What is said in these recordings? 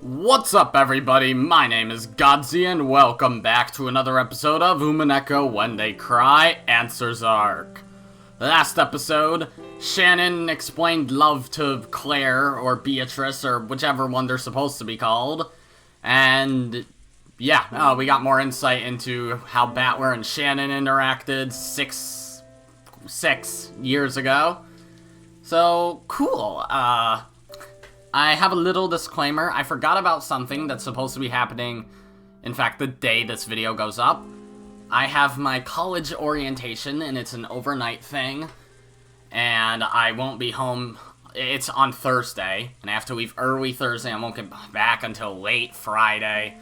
What's up, everybody? My name is Godzi, and welcome back to another episode of Umineko When They Cry Answers Arc. Last episode, Shannon explained love to Claire, or Beatrice, or whichever one they're supposed to be called. And, yeah, we got more insight into how Battler and Shannon interacted six years ago. So, cool. I have a little disclaimer. I forgot about something that's supposed to be happening, in fact, the day this video goes up. I have my college orientation, and it's an overnight thing, and I won't be home. It's on Thursday, and I have to leave early Thursday. I won't get back until late Friday.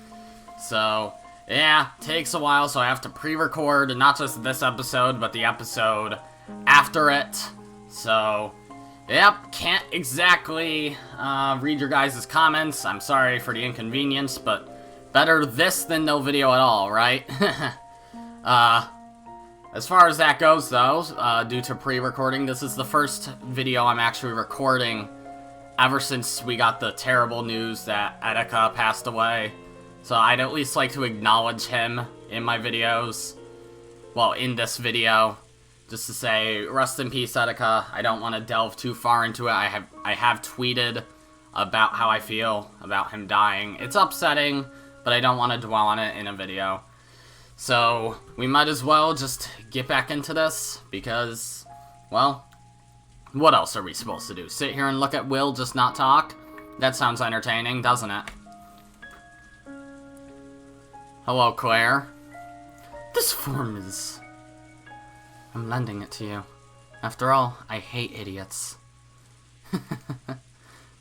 So, yeah, takes a while, so I have to pre-record not just this episode, but the episode after it. So, yep, can't exactly read your guys' comments. I'm sorry for the inconvenience, but better this than no video at all, right? As far as that goes, though, due to pre-recording, this is the first video I'm actually recording ever since we got the terrible news that Etika passed away. So I'd at least like to acknowledge him in my videos. Well, in this video. Just to say, rest in peace, Etika. I don't want to delve too far into it. I have tweeted about how I feel about him dying. It's upsetting, but I don't want to dwell on it in a video. So, we might as well just get back into this, because, well, what else are we supposed to do? Sit here and look at Will just not talk? That sounds entertaining, doesn't it? Hello, Claire. This form is... I'm lending it to you. After all, I hate idiots.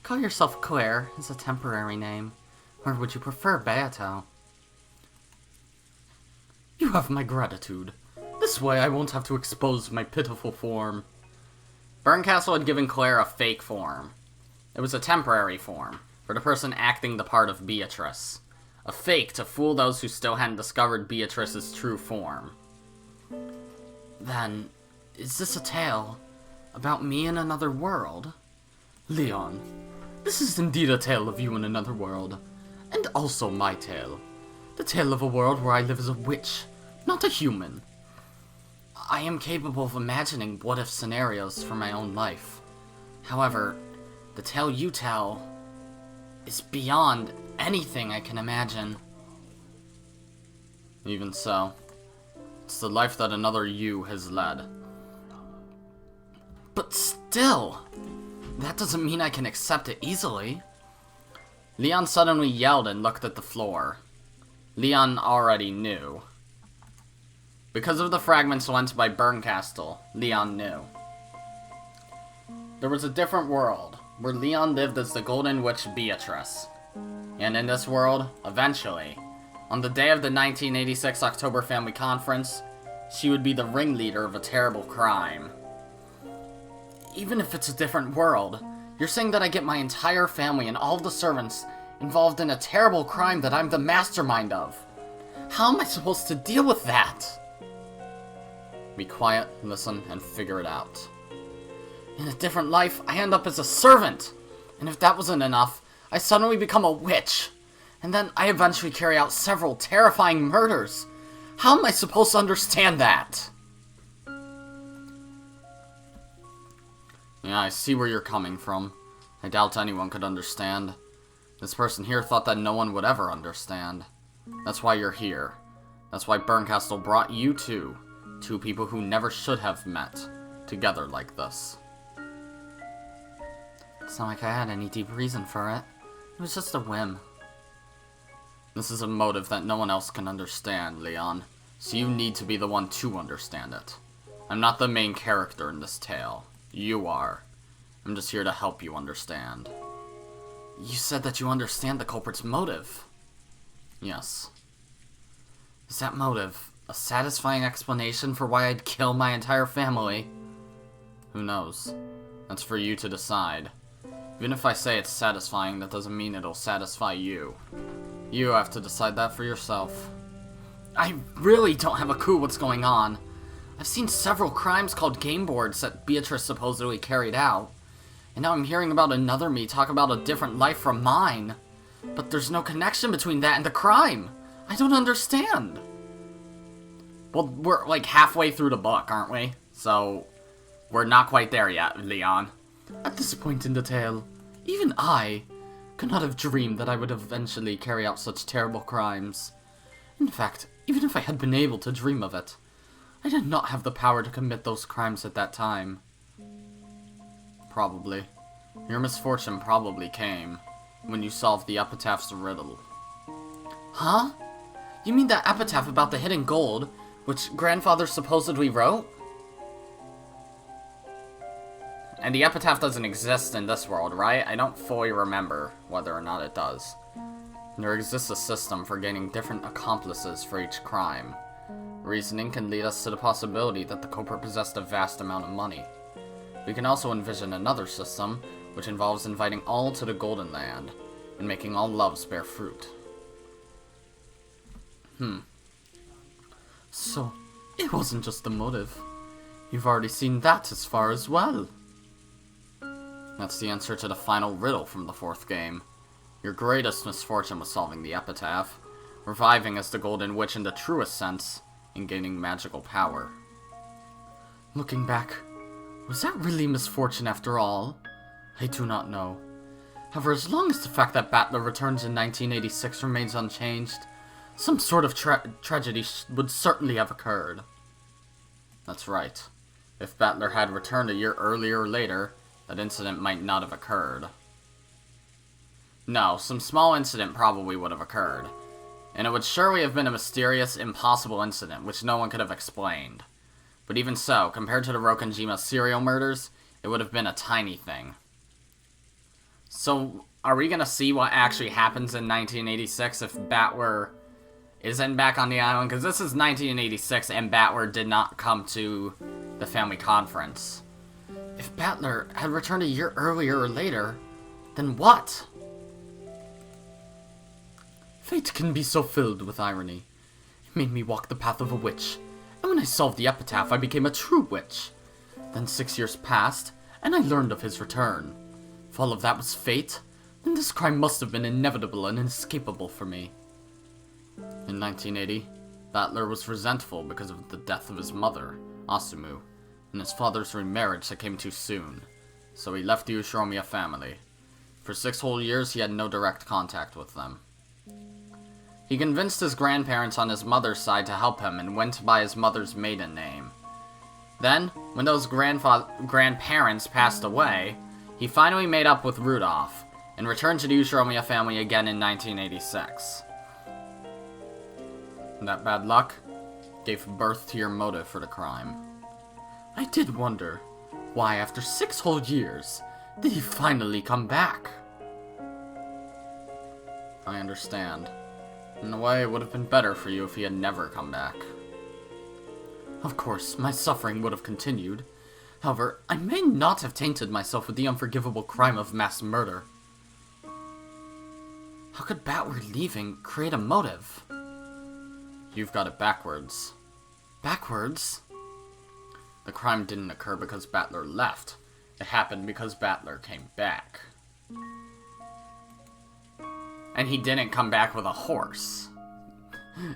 Call yourself Claire is a temporary name. Or would you prefer Beato? You have my gratitude. This way I won't have to expose my pitiful form. Berncastle had given Claire a fake form. It was a temporary form, for the person acting the part of Beatrice. A fake to fool those who still hadn't discovered Beatrice's true form. Then, is this a tale about me in another world? Leon, this is indeed a tale of you in another world, and also my tale. The tale of a world where I live as a witch, not a human. I am capable of imagining what-if scenarios for my own life. However, the tale you tell is beyond anything I can imagine. Even so, it's the life that another you has led. But still, that doesn't mean I can accept it easily. Leon suddenly yelled and looked at the floor. Leon already knew. Because of the fragments lent by Berncastle, Leon knew. There was a different world, where Leon lived as the Golden Witch Beatrice. And in this world, eventually, on the day of the 1986 October Family Conference, she would be the ringleader of a terrible crime. Even if it's a different world, you're saying that I get my entire family and all of the servants involved in a terrible crime that I'm the mastermind of. How am I supposed to deal with that? Be quiet, listen, and figure it out. In a different life, I end up as a servant. And if that wasn't enough, I suddenly become a witch. And then I eventually carry out several terrifying murders. How am I supposed to understand that? Yeah, I see where you're coming from. I doubt anyone could understand. This person here thought that no one would ever understand. That's why you're here. That's why Berncastle brought you two people who never should have met, together like this. It's not like I had any deep reason for it. It was just a whim. This is a motive that no one else can understand, Leon. So you need to be the one to understand it. I'm not the main character in this tale. You are. I'm just here to help you understand. You said that you understand the culprit's motive. Yes. Is that motive a satisfying explanation for why I'd kill my entire family? Who knows? That's for you to decide. Even if I say it's satisfying, that doesn't mean it'll satisfy you. You have to decide that for yourself. I really don't have a clue what's going on. I've seen several crimes called game boards that Beatrice supposedly carried out. And now I'm hearing about another me talk about a different life from mine. But there's no connection between that and the crime. I don't understand. Well, we're like halfway through the book, aren't we? So, we're not quite there yet, Leon. At this point in the tale, even I could not have dreamed that I would eventually carry out such terrible crimes. In fact, even if I had been able to dream of it, I did not have the power to commit those crimes at that time. Probably. Your misfortune probably came when you solved the epitaph's riddle. Huh? You mean that epitaph about the hidden gold, which grandfather supposedly wrote? And the epitaph doesn't exist in this world, right? I don't fully remember whether or not it does. There exists a system for gaining different accomplices for each crime. Reasoning can lead us to the possibility that the culprit possessed a vast amount of money. We can also envision another system, which involves inviting all to the Golden Land, and making all loves bear fruit. So, it wasn't just the motive. You've already seen that as far as well. That's the answer to the final riddle from the 4th game. Your greatest misfortune was solving the epitaph, reviving as the Golden Witch in the truest sense, and gaining magical power. Looking back, was that really misfortune after all? I do not know. However, as long as the fact that Battler returns in 1986 remains unchanged, some sort of tragedy would certainly have occurred. That's right. If Battler had returned a year earlier or later, that incident might not have occurred. No, some small incident probably would have occurred. And it would surely have been a mysterious, impossible incident, which no one could have explained. But even so, compared to the Rokonjima serial murders, it would have been a tiny thing. So, are we gonna see what actually happens in 1986 if Battler isn't back on the island? Because this is 1986 and Battler did not come to the family conference. If Battler had returned a year earlier or later, then what? Fate can be so filled with irony. It made me walk the path of a witch, and when I solved the epitaph, I became a true witch. Then 6 years passed, and I learned of his return. If all of that was fate, then this crime must have been inevitable and inescapable for me. In 1980, Battler was resentful because of the death of his mother, Asumu, and his father's remarriage that came too soon, so he left the Ushiromiya family. For 6 whole years, he had no direct contact with them. He convinced his grandparents on his mother's side to help him and went by his mother's maiden name. Then, when those grandparents passed away, he finally made up with Rudolph, and returned to the Ushiromiya family again in 1986. That bad luck gave birth to your motive for the crime. I did wonder, why after 6 whole years, did he finally come back? I understand. In a way, it would have been better for you if he had never come back. Of course, my suffering would have continued. However, I may not have tainted myself with the unforgivable crime of mass murder. How could Battler leaving create a motive? You've got it backwards. Backwards? The crime didn't occur because Battler left. It happened because Battler came back. And he didn't come back with a horse.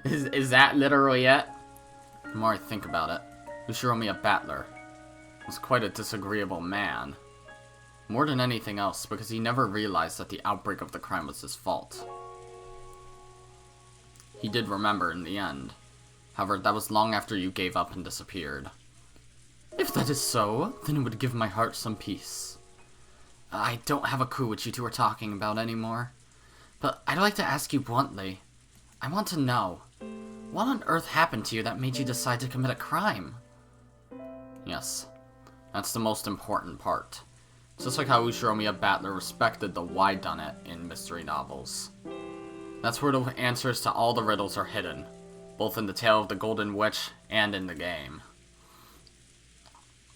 Is that literally it? The more I think about it, Ushiromiya Battler was quite a disagreeable man. More than anything else, because he never realized that the outbreak of the crime was his fault. He did remember in the end. However, that was long after you gave up and disappeared. If that is so, then it would give my heart some peace. I don't have a clue what you two are talking about anymore. But I'd like to ask you bluntly. I want to know, what on earth happened to you that made you decide to commit a crime? Yes, that's the most important part. Just like how Ushiromiya Battler respected the whodunit in mystery novels. That's where the answers to all the riddles are hidden, both in the Tale of the Golden Witch and in the game.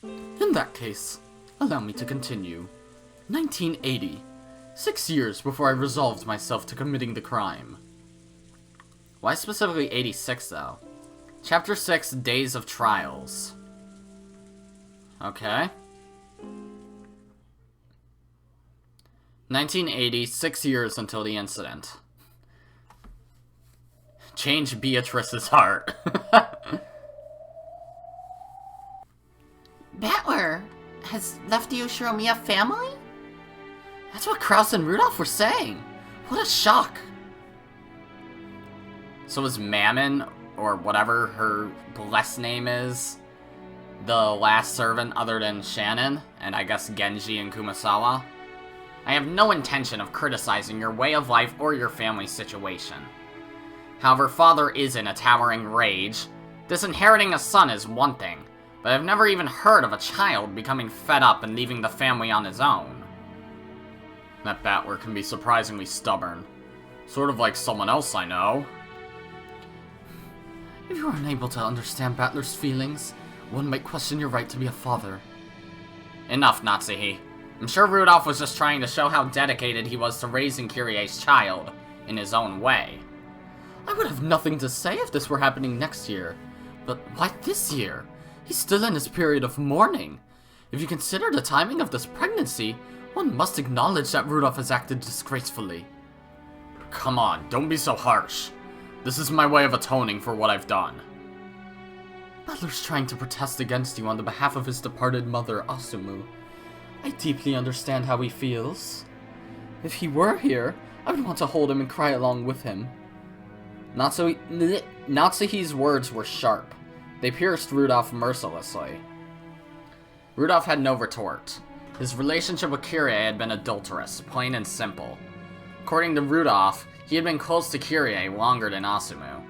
In that case, allow me to continue. 1980. 6 years before I resolved myself to committing the crime. Why specifically 86, though? Chapter 6, Days of Trials. Okay. 1980, 6 years until the incident. Change Beatrice's heart. Battler has left the Ushiromiya family? That's what Kraus and Rudolph were saying. What a shock. So is Mammon, or whatever her blessed name is, the last servant other than Shannon, and I guess Genji and Kumasawa? I have no intention of criticizing your way of life or your family situation. However, Father is in a towering rage. Disinheriting a son is one thing, but I've never even heard of a child becoming fed up and leaving the family on his own. That Battler can be surprisingly stubborn. Sort of like someone else I know. If you are unable to understand Battler's feelings, one might question your right to be a father. Enough, Natsuhi. I'm sure Rudolph was just trying to show how dedicated he was to raising Kyrie's child, in his own way. I would have nothing to say if this were happening next year, but why this year? He's still in his period of mourning. If you consider the timing of this pregnancy, one must acknowledge that Rudolph has acted disgracefully. Come on, don't be so harsh. This is my way of atoning for what I've done. Battler's trying to protest against you on the behalf of his departed mother, Asumu. I deeply understand how he feels. If he were here, I would want to hold him and cry along with him. Natsuhi's words were sharp. They pierced Rudolph mercilessly. Rudolph had no retort. His relationship with Kyrie had been adulterous, plain and simple. According to Rudolph, he had been close to Kyrie longer than Asumu.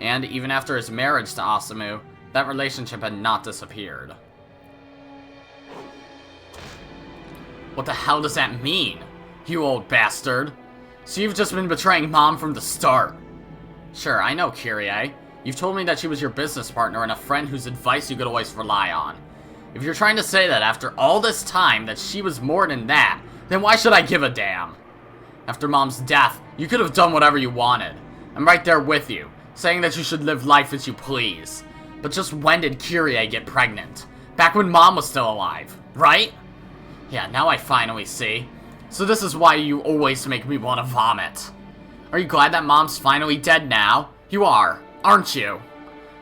And even after his marriage to Asumu, that relationship had not disappeared. What the hell does that mean? You old bastard. So you've just been betraying Mom from the start. Sure, I know Kyrie. You've told me that she was your business partner and a friend whose advice you could always rely on. If you're trying to say that after all this time that she was more than that, then why should I give a damn? After Mom's death, you could have done whatever you wanted. I'm right there with you, saying that you should live life as you please. But just when did Kyrie get pregnant? Back when Mom was still alive, right? Yeah, now I finally see. So this is why you always make me want to vomit. Are you glad that Mom's finally dead now? You are, aren't you?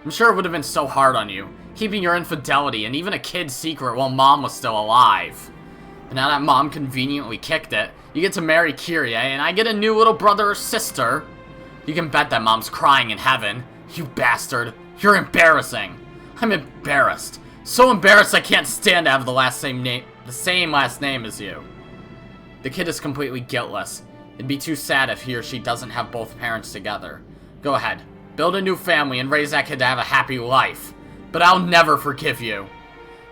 I'm sure it would have been so hard on you, keeping your infidelity and even a kid's secret while Mom was still alive. But now that Mom conveniently kicked it, you get to marry Kyrie and I get a new little brother or sister. You can bet that Mom's crying in heaven. You bastard. You're embarrassing. I'm embarrassed. So embarrassed I can't stand to have the same last name as you. The kid is completely guiltless. It'd be too sad if he or she doesn't have both parents together. Go ahead. Build a new family and raise that kid to have a happy life. But I'll never forgive you.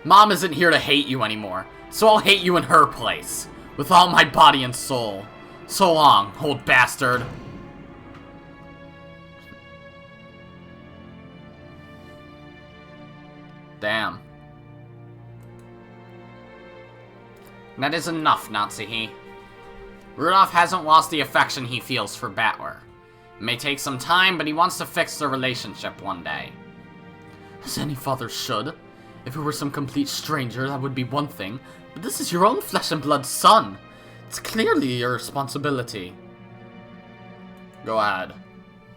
Mom isn't here to hate you anymore, so I'll hate you in her place. With all my body and soul. So long, old bastard. Damn. That is enough, Natsuhi. Rudolph hasn't lost the affection he feels for Battler. It may take some time, but he wants to fix their relationship one day. As any father should. If it were some complete stranger, that would be one thing, but this is your own flesh and blood son. It's clearly your responsibility. Go ahead.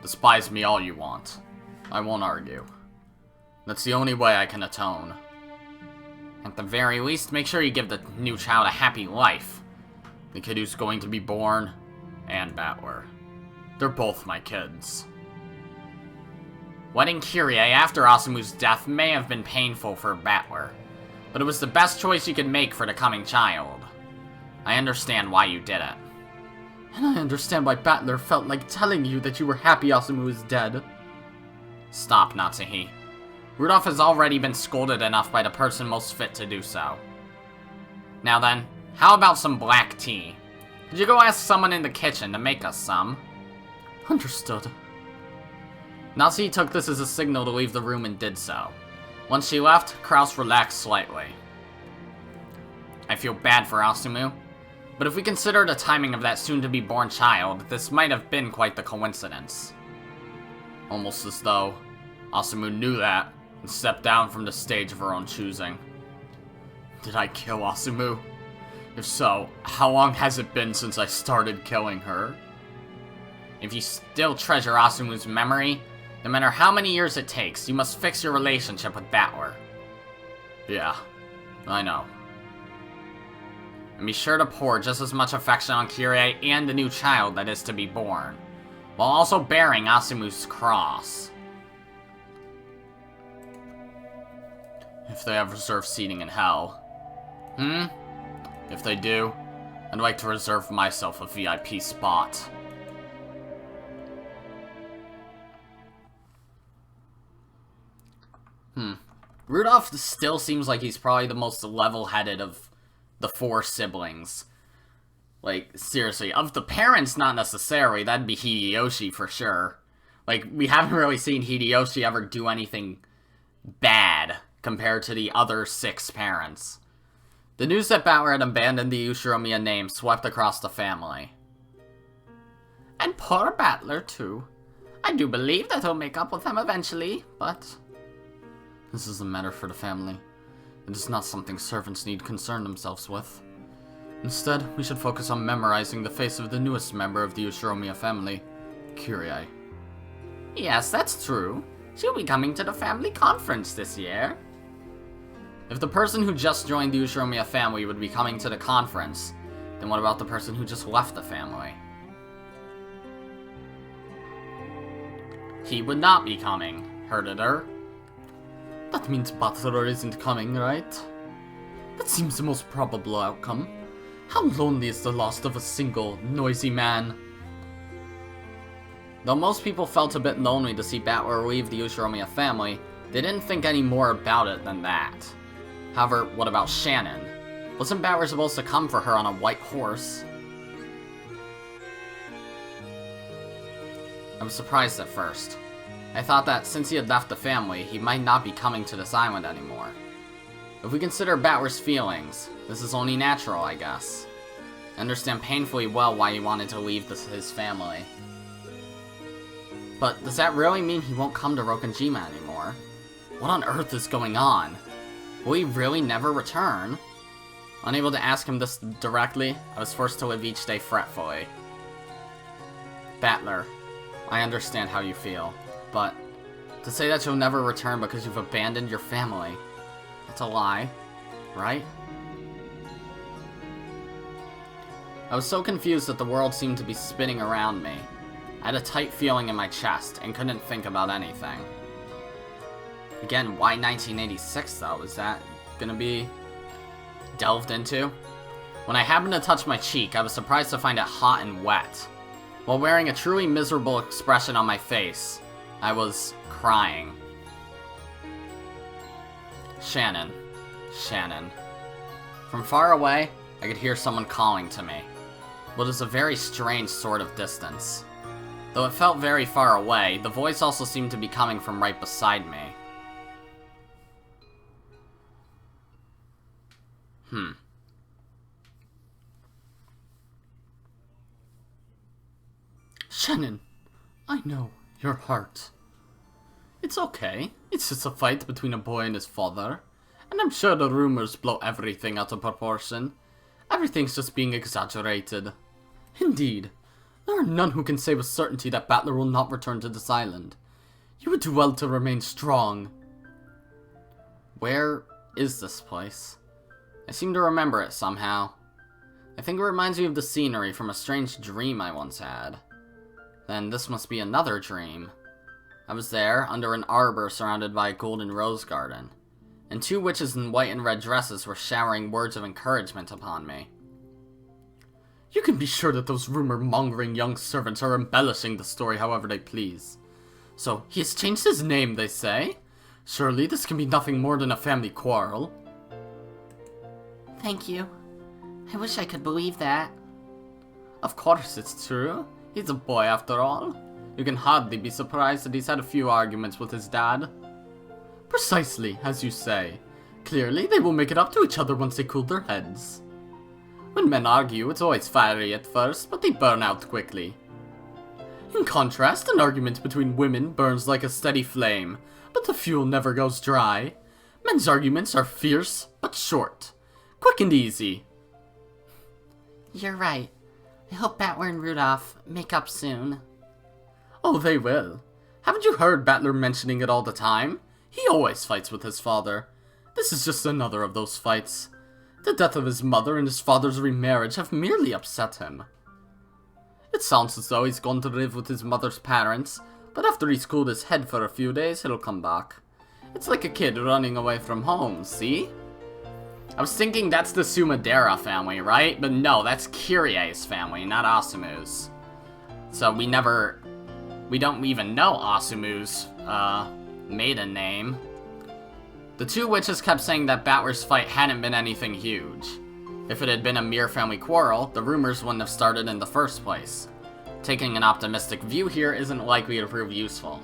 Despise me all you want. I won't argue. That's the only way I can atone. At the very least, make sure you give the new child a happy life. The kid who's going to be born, and Battler. They're both my kids. Wedding Kyrie after Asumu's death may have been painful for Battler, but it was the best choice you could make for the coming child. I understand why you did it. And I understand why Battler felt like telling you that you were happy Asumu is dead. Stop, Natsuhi. Rudolph has already been scolded enough by the person most fit to do so. Now then, how about some black tea? Could you go ask someone in the kitchen to make us some? Understood. Natsuhi took this as a signal to leave the room and did so. Once she left, Kraus relaxed slightly. I feel bad for Asumu, but if we consider the timing of that soon-to-be-born child, this might have been quite the coincidence. Almost as though Asumu knew that and stepped down from the stage of her own choosing. Did I kill Asumu? If so, how long has it been since I started killing her? If you still treasure Asumu's memory, no matter how many years it takes, you must fix your relationship with Battler. Yeah, I know. And be sure to pour just as much affection on Kyrie and the new child that is to be born, while also bearing Asumu's cross. If they have reserved seating in hell. If they do, I'd like to reserve myself a VIP spot. Rudolph still seems like he's probably the most level-headed of the 4 siblings. Like, seriously, of the parents, not necessarily, that'd be Hideyoshi for sure. Like, we haven't really seen Hideyoshi ever do anything bad compared to the other 6 parents. The news that Battler had abandoned the Ushiromiya name swept across the family. And poor Battler, too. I do believe that he'll make up with him eventually, but... This is a matter for the family. It is not something servants need concern themselves with. Instead, we should focus on memorizing the face of the newest member of the Ushiromiya family, Kyrie. Yes, that's true. She'll be coming to the family conference this year. If the person who just joined the Ushiromiya family would be coming to the conference, then what about the person who just left the family? He would not be coming, heard it her. That means Battler isn't coming, right? That seems the most probable outcome. How lonely is the loss of a single, noisy man? Though most people felt a bit lonely to see Battler leave the Ushiromiya family, they didn't think any more about it than that. However, what about Shannon? Wasn't Battler supposed to come for her on a white horse? I was surprised at first. I thought that since he had left the family, he might not be coming to this island anymore. If we consider Battler's feelings, this is only natural, I guess. I understand painfully well why he wanted to leave his family. But does that really mean he won't come to Rokonjima anymore? What on earth is going on? Will he really never return? Unable to ask him this directly, I was forced to live each day fretfully. Battler, I understand how you feel. But to say that you'll never return because you've abandoned your family, that's a lie, right? I was so confused that the world seemed to be spinning around me. I had a tight feeling in my chest and couldn't think about anything. Again, why 1986 though? Is that gonna be delved into? When I happened to touch my cheek, I was surprised to find it hot and wet. While wearing a truly miserable expression on my face, I was crying. Shannon. Shannon. From far away, I could hear someone calling to me. But it was a very strange sort of distance. Though it felt very far away, the voice also seemed to be coming from right beside me. Shannon, I know. Your heart. It's okay. It's just a fight between a boy and his father. And I'm sure the rumors blow everything out of proportion. Everything's just being exaggerated. Indeed. There are none who can say with certainty that Battler will not return to this island. You would do well to remain strong. Where is this place? I seem to remember it somehow. I think it reminds me of the scenery from a strange dream I once had. Then this must be another dream. I was there, under an arbor surrounded by a golden rose garden, and 2 witches in white and red dresses were showering words of encouragement upon me. You can be sure that those rumor-mongering young servants are embellishing the story however they please. So, he has changed his name, they say? Surely this can be nothing more than a family quarrel. Thank you. I wish I could believe that. Of course it's true. He's a boy after all. You can hardly be surprised that he's had a few arguments with his dad. Precisely, as you say. Clearly, they will make it up to each other once they cool their heads. When men argue, it's always fiery at first, but they burn out quickly. In contrast, an argument between women burns like a steady flame, but the fuel never goes dry. Men's arguments are fierce, but short. Quick and easy. You're right. I hope Battler and Rudolph make up soon. Oh, they will. Haven't you heard Battler mentioning it all the time? He always fights with his father. This is just another of those fights. The death of his mother and his father's remarriage have merely upset him. It sounds as though he's gone to live with his mother's parents, but after he's cooled his head for a few days, he'll come back. It's like a kid running away from home, see? I was thinking that's the Sumadera family, right? But no, that's Kirie's family, not Asumu's. So we don't even know Asumu's, maiden name. The two witches kept saying that Battler's fight hadn't been anything huge. If it had been a mere family quarrel, the rumors wouldn't have started in the first place. Taking an optimistic view here isn't likely to prove useful.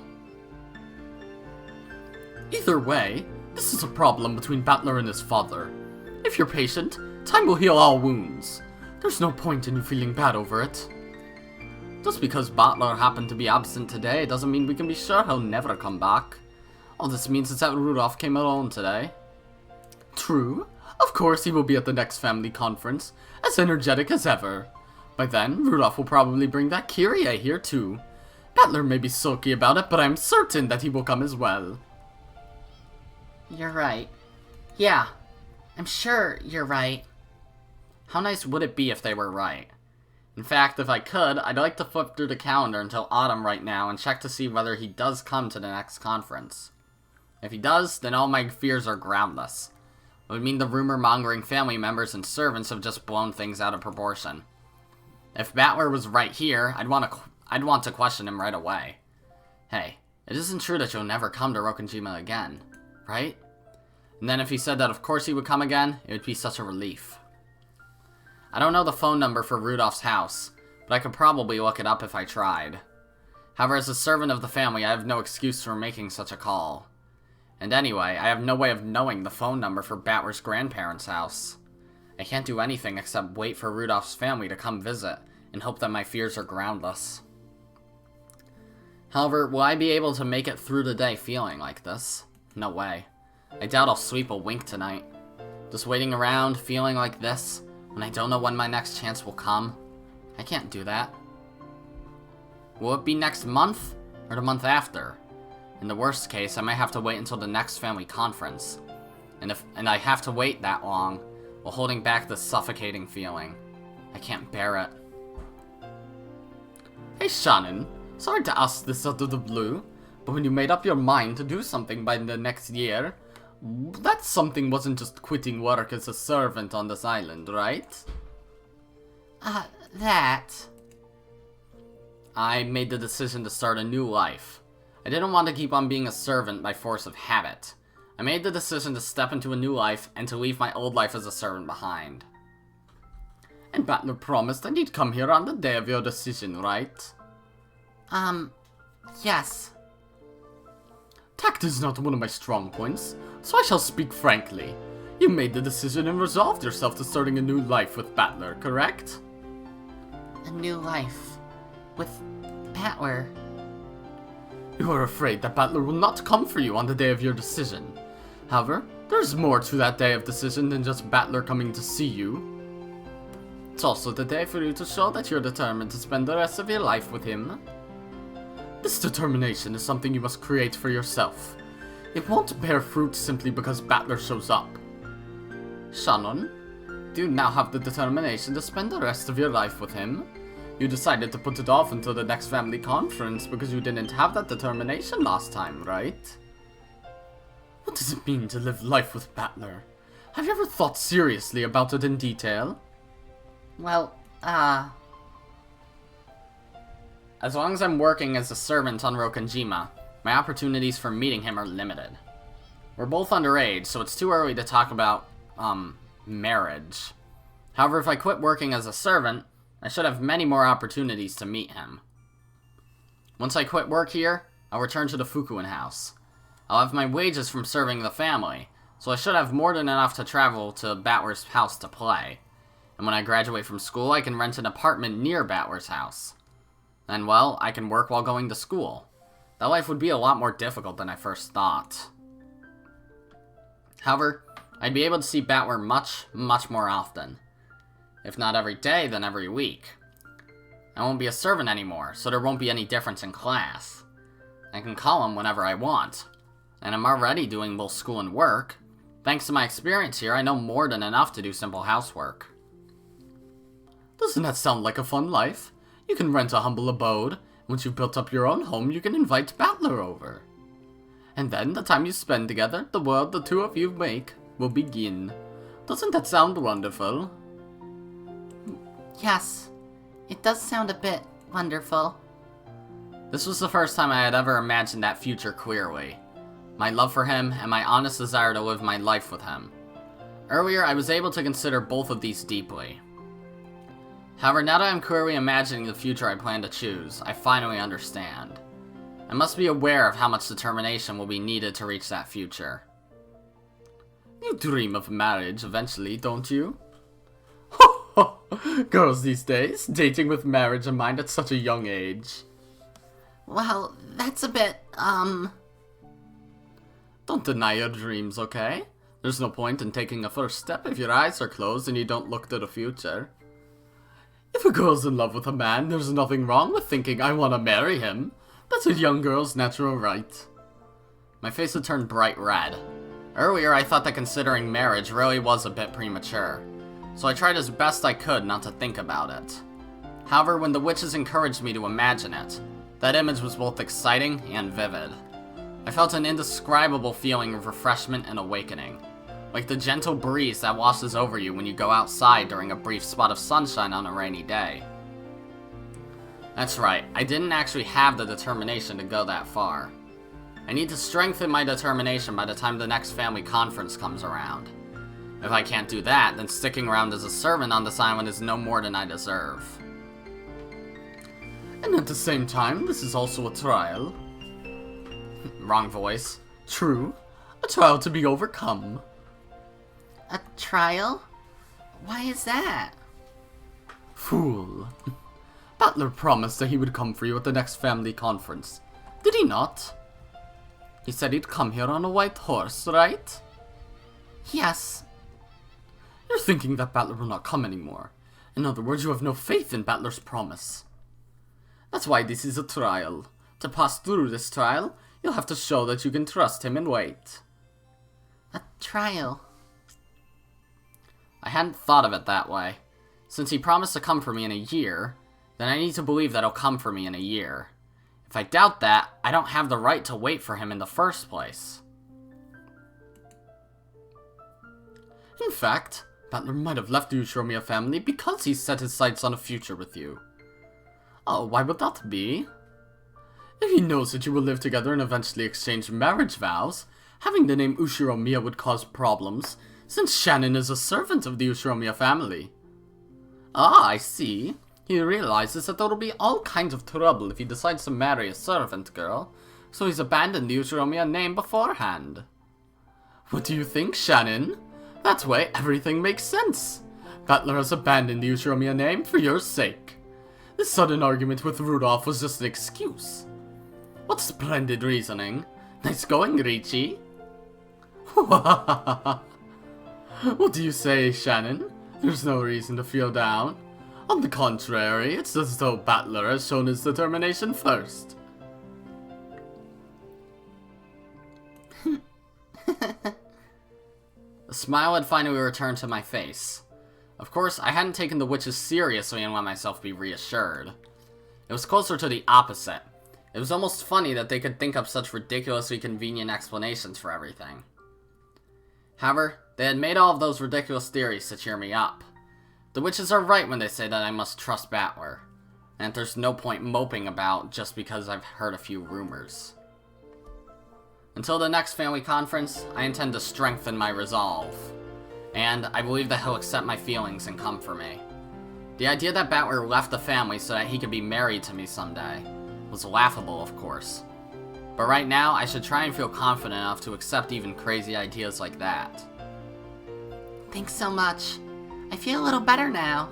Either way, this is a problem between Battler and his father. If you're patient, time will heal all wounds. There's no point in you feeling bad over it. Just because Battler happened to be absent today doesn't mean we can be sure he'll never come back. All this means is that Rudolph came alone today. True. Of course he will be at the next family conference, as energetic as ever. By then, Rudolph will probably bring back Kirie here too. Battler may be sulky about it, but I'm certain that he will come as well. You're right. Yeah, I'm sure you're right. How nice would it be if they were right? In fact, if I could, I'd like to flip through the calendar until autumn right now and check to see whether he does come to the next conference. If he does, then all my fears are groundless. It would mean the rumor-mongering family members and servants have just blown things out of proportion. If Battler was right here, I'd want to question him right away. Hey, it isn't true that you'll never come to Rokkenjima again, right? And then if he said that of course he would come again, it would be such a relief. I don't know the phone number for Rudolph's house, but I could probably look it up if I tried. However, as a servant of the family, I have no excuse for making such a call. And anyway, I have no way of knowing the phone number for Battler's grandparents' house. I can't do anything except wait for Rudolph's family to come visit, and hope that my fears are groundless. However, will I be able to make it through the day feeling like this? No way. I doubt I'll sleep a wink tonight. Just waiting around, feeling like this, when I don't know when my next chance will come. I can't do that. Will it be next month, or the month after? In the worst case, I might have to wait until the next family conference. And I have to wait that long, while holding back the suffocating feeling. I can't bear it. Hey Shannon, sorry to ask this out of the blue, but when you made up your mind to do something by the next year, that something wasn't just quitting work as a servant on this island, right? That... I made the decision to start a new life. I didn't want to keep on being a servant by force of habit. I made the decision to step into a new life and to leave my old life as a servant behind. And Battler promised that he'd come here on the day of your decision, right? Yes. Tact is not one of my strong points, so I shall speak frankly. You made the decision and resolved yourself to starting a new life with Battler, correct? A new life. With Battler. You are afraid that Battler will not come for you on the day of your decision. However, there's more to that day of decision than just Battler coming to see you. It's also the day for you to show that you're determined to spend the rest of your life with him. This determination is something you must create for yourself. It won't bear fruit simply because Battler shows up. Shannon, do you now have the determination to spend the rest of your life with him? You decided to put it off until the next family conference because you didn't have that determination last time, right? What does it mean to live life with Battler? Have you ever thought seriously about it in detail? Well, As long as I'm working as a servant on Rokkenjima, my opportunities for meeting him are limited. We're both underage, so it's too early to talk about, marriage. However, if I quit working as a servant, I should have many more opportunities to meet him. Once I quit work here, I'll return to the Fukuen house. I'll have my wages from serving the family, so I should have more than enough to travel to Battler's house to play. And when I graduate from school, I can rent an apartment near Battler's house. And well, I can work while going to school. That life would be a lot more difficult than I first thought. However, I'd be able to see Battler much, much more often. If not every day, then every week. I won't be a servant anymore, so there won't be any difference in class. I can call him whenever I want. And I'm already doing both school and work. Thanks to my experience here, I know more than enough to do simple housework. Doesn't that sound like a fun life? You can rent a humble abode. Once you've built up your own home, you can invite Battler over. And then, the time you spend together, the world the two of you make will begin. Doesn't that sound wonderful? Yes, it does sound a bit wonderful. This was the first time I had ever imagined that future clearly. My love for him, and my honest desire to live my life with him. Earlier, I was able to consider both of these deeply. However, now that I'm clearly imagining the future I plan to choose, I finally understand. I must be aware of how much determination will be needed to reach that future. You dream of marriage eventually, don't you? Girls these days, dating with marriage in mind at such a young age. Well, that's a bit, Don't deny your dreams, okay? There's no point in taking a first step if your eyes are closed and you don't look to the future. If a girl's in love with a man, there's nothing wrong with thinking, I want to marry him. That's a young girl's natural right. My face had turned bright red. Earlier, I thought that considering marriage really was a bit premature, so I tried as best I could not to think about it. However, when the witches encouraged me to imagine it, that image was both exciting and vivid. I felt an indescribable feeling of refreshment and awakening, like the gentle breeze that washes over you when you go outside during a brief spot of sunshine on a rainy day. That's right, I didn't actually have the determination to go that far. I need to strengthen my determination by the time the next family conference comes around. If I can't do that, then sticking around as a servant on this island is no more than I deserve. And at the same time, this is also a trial. Wrong voice. True. A trial to be overcome. a trial? Why is that? Fool. Battler promised that he would come for you at the next family conference. Did he not? He said he'd come here on a white horse, right? Yes. You're thinking that Battler will not come anymore. In other words, you have no faith in Battler's promise. That's why this is a trial. To pass through this trial, you'll have to show that you can trust him and wait. A trial? I hadn't thought of it that way. Since he promised to come for me in a year, then I need to believe that he'll come for me in a year. If I doubt that, I don't have the right to wait for him in the first place. In fact, Battler might have left the Ushiromiya family because he set his sights on a future with you. Oh, why would that be? If he knows that you will live together and eventually exchange marriage vows, having the name Ushiromiya would cause problems, since Shannon is a servant of the Ushiromiya family. Ah, I see. He realizes that there will be all kinds of trouble if he decides to marry a servant girl, so he's abandoned the Ushiromiya name beforehand. What do you think, Shannon? That way, everything makes sense. Battler has abandoned the Ushiromiya name for your sake. This sudden argument with Rudolph was just an excuse. What splendid reasoning. Nice going, Richie. What do you say, Shannon? There's no reason to feel down. On the contrary, it's as though Battler has shown his determination first. A smile had finally returned to my face. Of course, I hadn't taken the witches seriously and let myself be reassured. It was closer to the opposite. It was almost funny that they could think up such ridiculously convenient explanations for everything. However, they had made all of those ridiculous theories to cheer me up. The witches are right when they say that I must trust Battler, and that there's no point moping about just because I've heard a few rumors. Until the next family conference, I intend to strengthen my resolve, and I believe that he'll accept my feelings and come for me. The idea that Battler left the family so that he could be married to me someday was laughable, of course. But right now, I should try and feel confident enough to accept even crazy ideas like that. Thanks so much. I feel a little better now.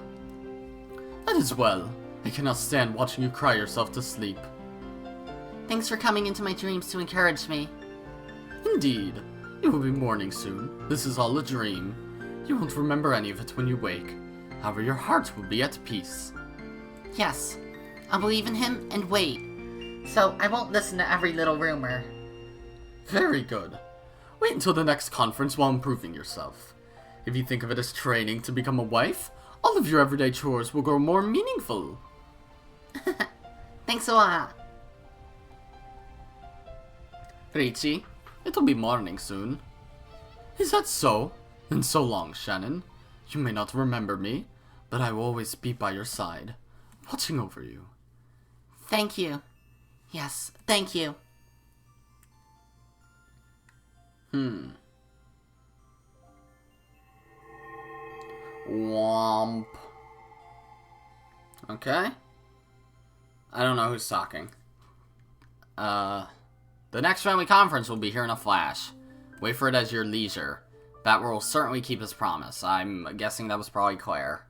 That is well. I cannot stand watching you cry yourself to sleep. Thanks for coming into my dreams to encourage me. Indeed. It will be morning soon. This is all a dream. You won't remember any of it when you wake. However, your heart will be at peace. Yes, I'll believe in him and wait. So I won't listen to every little rumor. Very good. Wait until the next conference while improving yourself. If you think of it as training to become a wife, all of your everyday chores will grow more meaningful. Thanks a lot. Richie, it'll be morning soon. Is that so? Then so long, Shannon. You may not remember me, but I will always be by your side, watching over you. Thank you. Yes, thank you. Womp. Okay. I don't know who's talking. The next family conference will be here in a flash. Wait for it at your leisure. Battler will certainly keep his promise. I'm guessing that was probably Clair.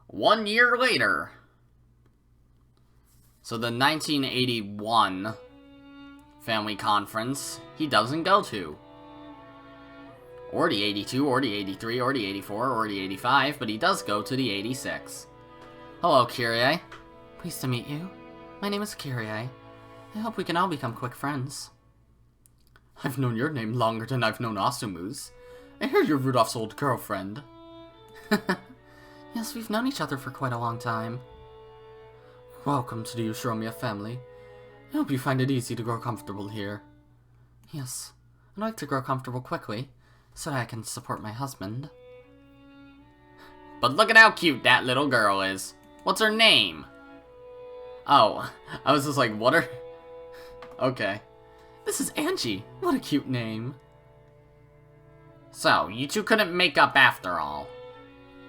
1 year later. So the 1981 family conference, he doesn't go to. Or the 82, or the 83, or the 84, or the 85, but he does go to the 86. Hello, Kyrie. Pleased to meet you. My name is Kyrie. I hope we can all become quick friends. I've known your name longer than I've known Asumu's. I hear you're Rudolph's old girlfriend. Yes, we've known each other for quite a long time. Welcome to the Ushiromiya family. I hope you find it easy to grow comfortable here. Yes, I'd like to grow comfortable quickly, so that I can support my husband. But look at how cute that little girl is. What's her name? Oh, I was just like, what are... Okay. This is Angie. What a cute name. So, you two couldn't make up after all.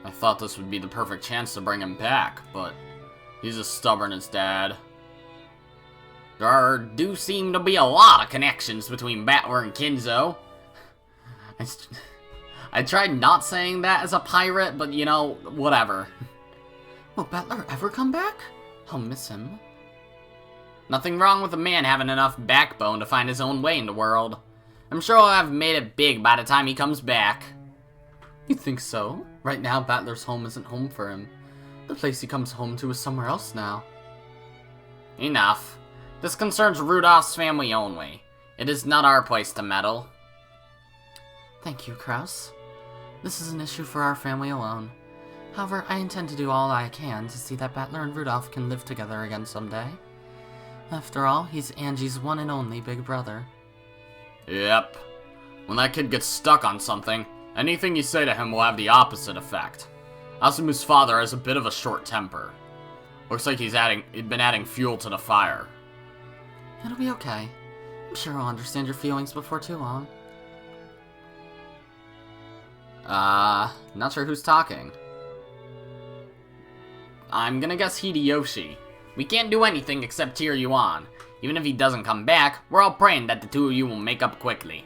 I thought this would be the perfect chance to bring him back, but he's as stubborn as Dad. There do seem to be a lot of connections between Battler and Kinzo. I tried not saying that as a pirate, but you know, whatever. Will Battler ever come back? I'll miss him. Nothing wrong with a man having enough backbone to find his own way in the world. I'm sure he'll have made it big by the time he comes back. You think so? Right now, Battler's home isn't home for him. The place he comes home to is somewhere else now. Enough. This concerns Rudolph's family only. It is not our place to meddle. Thank you, Kraus. This is an issue for our family alone. However, I intend to do all I can to see that Battler and Rudolph can live together again someday. After all, he's Angie's one and only big brother. Yep. When that kid gets stuck on something, anything you say to him will have the opposite effect. Asumu's father has a bit of a short temper. Looks like he's been adding fuel to the fire. It'll be okay. I'm sure I'll understand your feelings before too long. Not sure who's talking. I'm gonna guess Hideyoshi. We can't do anything except cheer you on. Even if he doesn't come back, we're all praying that the two of you will make up quickly.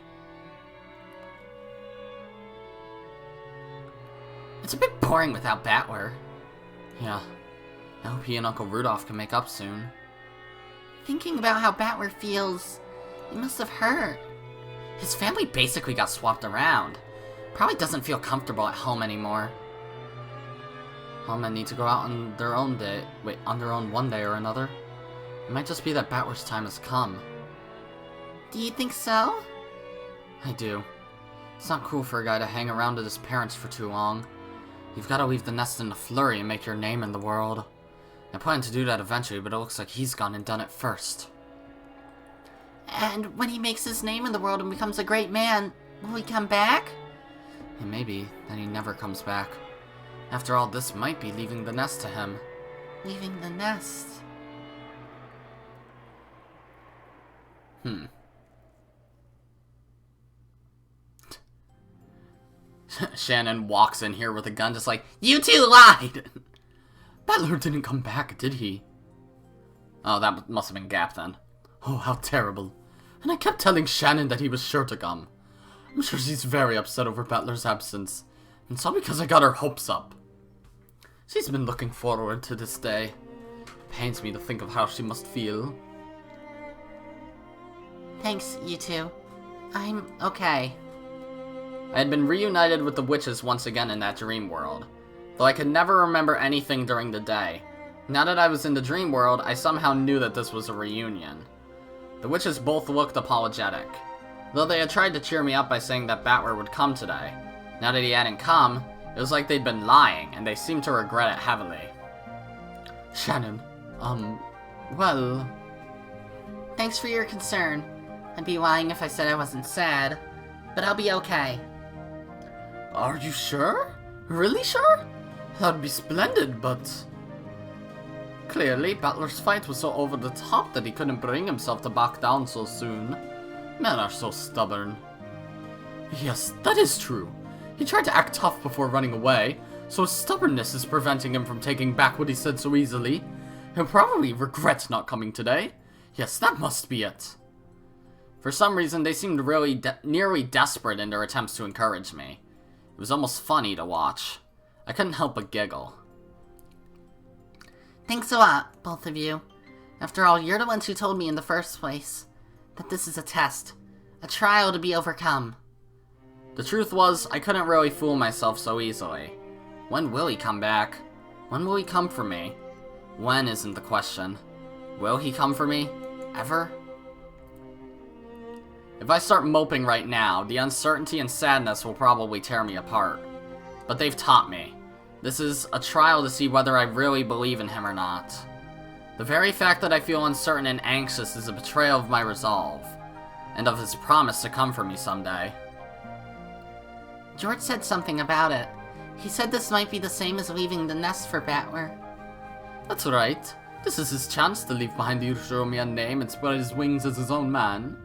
It's a bit boring without Battler. Yeah. I hope he and Uncle Rudolph can make up soon. Thinking about how Battler feels, he must have hurt. His family basically got swapped around. Probably doesn't feel comfortable at home anymore. Home men need to go out on their own day. Wait, on their own one day or another. It might just be that Battler's time has come. Do you think so? I do. It's not cool for a guy to hang around with his parents for too long. You've got to leave the nest in a flurry and make your name in the world. I plan to do that eventually, but it looks like he's gone and done it first. And when he makes his name in the world and becomes a great man, will he come back? And maybe then he never comes back. After all, this might be leaving the nest to him. Leaving the nest? Shannon walks in here with a gun just like, you two lied! Battler didn't come back, did he? Oh, that must have been Gap then. Oh, how terrible. And I kept telling Shannon that he was sure to come. I'm sure she's very upset over Battler's absence. And it's all because I got her hopes up. She's been looking forward to this day. Pains me to think of how she must feel. Thanks, you two. I'm okay. I had been reunited with the witches once again in that dream world, though I could never remember anything during the day. Now that I was in the dream world, I somehow knew that this was a reunion. The witches both looked apologetic, though they had tried to cheer me up by saying that Battler would come today. Now that he hadn't come, it was like they'd been lying, and they seemed to regret it heavily. Shannon, well... Thanks for your concern. I'd be lying if I said I wasn't sad, but I'll be okay. Are you sure? Really sure? That'd be splendid, but... Clearly, Battler's fight was so over the top that he couldn't bring himself to back down so soon. Men are so stubborn. Yes, that is true. He tried to act tough before running away, so his stubbornness is preventing him from taking back what he said so easily. He'll probably regret not coming today. Yes, that must be it. For some reason, they seemed really nearly desperate in their attempts to encourage me. It was almost funny to watch. I couldn't help but giggle. Thanks a lot, both of you. After all, you're the ones who told me in the first place that this is a test, a trial to be overcome. The truth was, I couldn't really fool myself so easily. When will he come back? When will he come for me? When isn't the question. Will he come for me? Ever? If I start moping right now, the uncertainty and sadness will probably tear me apart. But they've taught me. This is a trial to see whether I really believe in him or not. The very fact that I feel uncertain and anxious is a betrayal of my resolve, and of his promise to come for me someday. George said something about it. He said this might be the same as leaving the nest for Battler. That's right. This is his chance to leave behind the Ushiromiya name and spread his wings as his own man.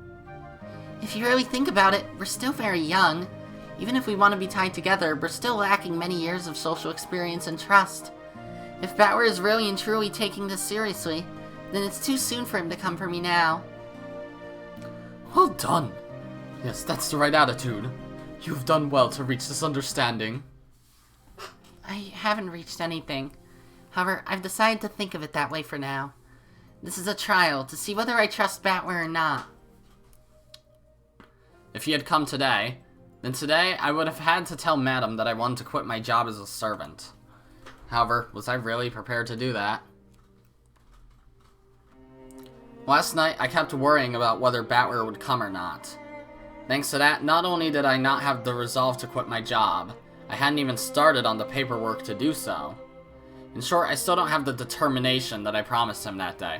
If you really think about it, we're still very young. Even if we want to be tied together, we're still lacking many years of social experience and trust. If Battler is really and truly taking this seriously, then it's too soon for him to come for me now. Well done. Yes, that's the right attitude. You've done well to reach this understanding. I haven't reached anything. However, I've decided to think of it that way for now. This is a trial to see whether I trust Battler or not. If he had come today, then today I would have had to tell Madam that I wanted to quit my job as a servant. However, was I really prepared to do that? Last night, I kept worrying about whether Battler would come or not. Thanks to that, not only did I not have the resolve to quit my job, I hadn't even started on the paperwork to do so. In short, I still don't have the determination that I promised him that day.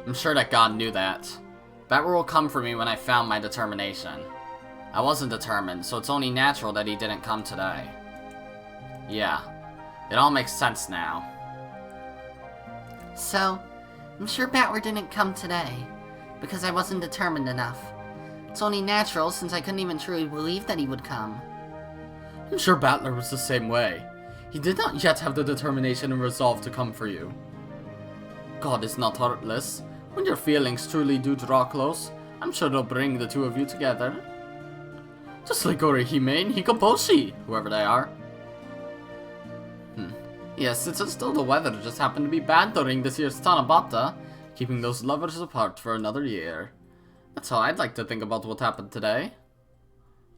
I'm sure that God knew that. Battler will come for me when I found my determination. I wasn't determined, so it's only natural that he didn't come today. Yeah, it all makes sense now. So, I'm sure Battler didn't come today, because I wasn't determined enough. It's only natural since I couldn't even truly believe that he would come. I'm sure Battler was the same way. He did not yet have the determination and resolve to come for you. God is not heartless. When your feelings truly do draw close, I'm sure they'll bring the two of you together. Just like Orihime and Hikoboshi, whoever they are. Yes, it's just still the weather just happened to be bad during this year's Tanabata, keeping those lovers apart for another year. That's how I'd like to think about what happened today.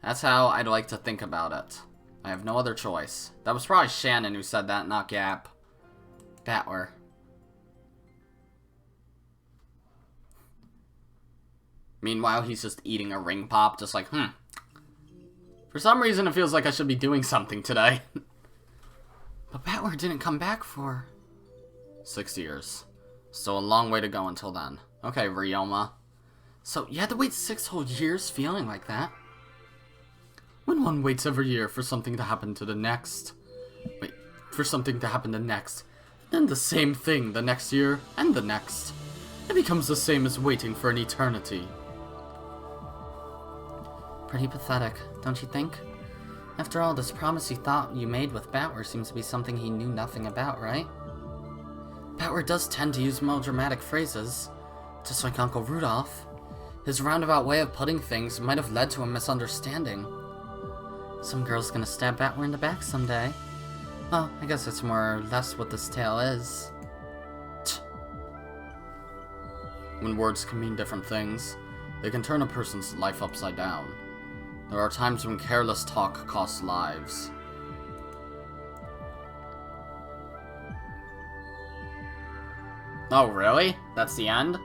That's how I'd like to think about it. I have no other choice. That was probably Shannon who said that, not Gap. Battler. Meanwhile, he's just eating a ring pop, just like, For some reason, it feels like I should be doing something today. But Battler didn't come back for 6 years. Still a long way to go until then. Okay, Ryoma. So you had to wait 6 whole years feeling like that? When one waits every year for something to happen to the next. Wait, for something to happen the next. Then the same thing the next year and the next. It becomes the same as waiting for an eternity. Pretty pathetic, don't you think? After all, this promise you thought you made with Battler seems to be something he knew nothing about, right? Battler does tend to use melodramatic phrases, just like Uncle Rudolph. His roundabout way of putting things might have led to a misunderstanding. Some girl's gonna stab Battler in the back someday. Well, I guess that's more or less what this tale is. When words can mean different things, they can turn a person's life upside down. There are times when careless talk costs lives. Oh, really? That's the end?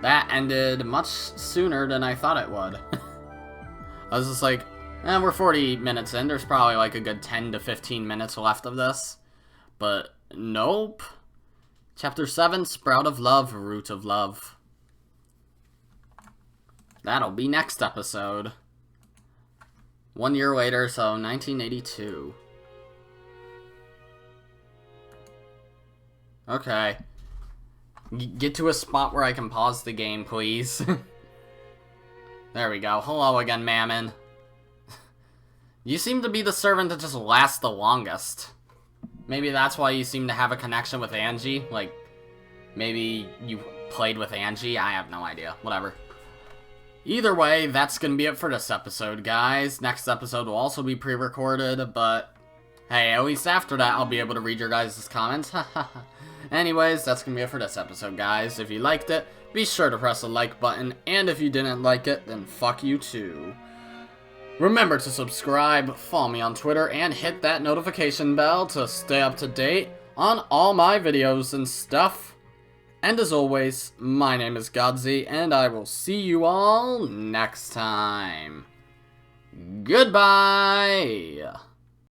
That ended much sooner than I thought it would. I was just like, we're 40 minutes in. There's probably like a good 10 to 15 minutes left of this. But nope. Chapter 7, Sprout of Love, Root of Love. That'll be next episode. 1 year later, so 1982. Okay. Get to a spot where I can pause the game, please. There we go. Hello again, Mammon. You seem to be the servant that just lasts the longest. Maybe that's why you seem to have a connection with Angie. Like, maybe you played with Angie. I have no idea. Whatever. Either way, that's gonna be it for this episode, guys. Next episode will also be pre-recorded, but hey, at least after that, I'll be able to read your guys' comments. Anyways, that's gonna be it for this episode, guys. If you liked it, be sure to press the like button, and if you didn't like it, then fuck you too. Remember to subscribe, follow me on Twitter, and hit that notification bell to stay up to date on all my videos and stuff. And as always, my name is Godzi, and I will see you all next time. Goodbye!